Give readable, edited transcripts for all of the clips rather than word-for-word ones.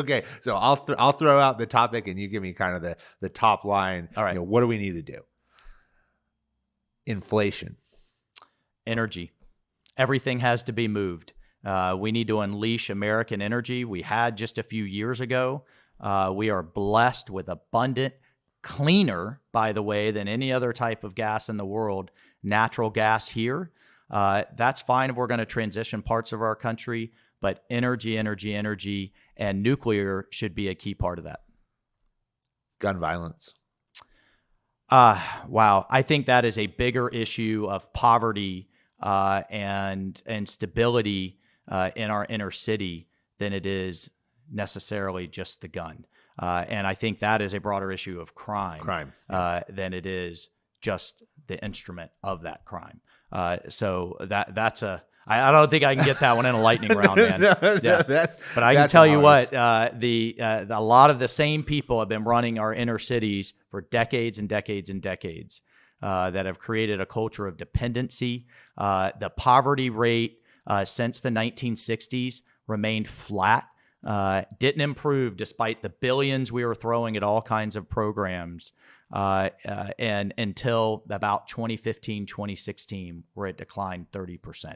Okay, so I'll throw out the topic, and you give me kind of the top line. All right. What do we need to do? Inflation, energy. Everything has to be moved. We need to unleash American energy. We had just a few years ago. We are blessed with abundant, cleaner, by the way, than any other type of gas in the world, natural gas here. That's fine if we're going to transition parts of our country, but energy, and nuclear should be a key part of that. gun violence. Wow. I think that is a bigger issue of poverty and stability in our inner city than it is necessarily just the gun. And I think that is a broader issue of crime. Than it is just the instrument of that crime. So that's I don't think I can get that one in a lightning round, man. But I can tell you what, a lot of the same people have been running our inner cities for decades and decades and decades that have created a culture of dependency. The poverty rate since the 1960s remained flat, didn't improve despite the billions we were throwing at all kinds of programs. And until about 2015, 2016, where it declined 30%.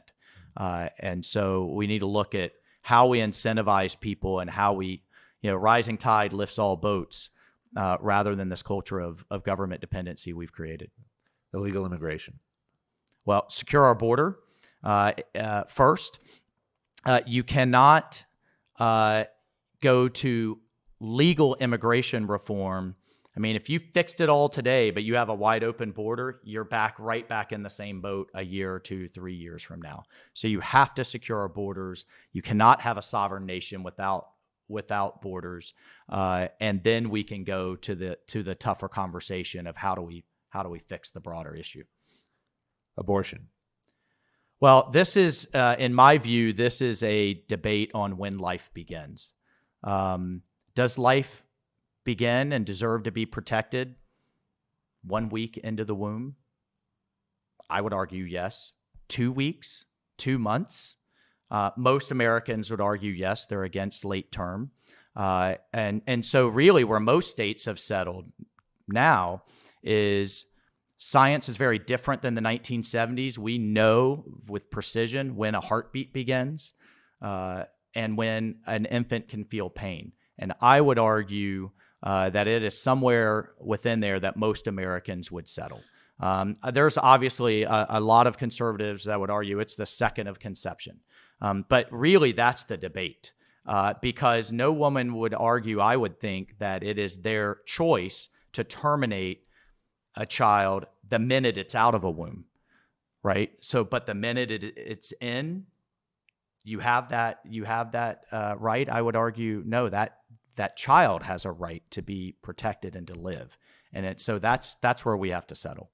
And so we need to look at how we incentivize people and how we, rising tide lifts all boats, rather than this culture of government dependency we've created. Illegal immigration. Well, secure our border. First, you cannot go to legal immigration reform. I mean, if you fixed it all today, but you have a wide open border, you're right back in the same boat a year or 2, 3 years from now. So you have to secure our borders. You cannot have a sovereign nation without borders. And then we can go to the tougher conversation of how do we fix the broader issue. Abortion. Well, this is, in my view, this is a debate on when life begins. Does life begin and deserve to be protected 1 week into the womb? I would argue yes. 2 weeks, 2 months. Most Americans would argue yes, they're against late term. And so really where most states have settled now is science is very different than the 1970s. We know with precision when a heartbeat begins and when an infant can feel pain. And I would argue that it is somewhere within there that most Americans would settle. There's obviously a lot of conservatives that would argue it's the second of conception. But really, that's the debate. Because no woman would argue, I would think, that it is their choice to terminate a child the minute it's out of a womb, right? So, but the minute it's in, you have that right. I would argue, no, that child has a right to be protected and to live. And so that's where we have to settle.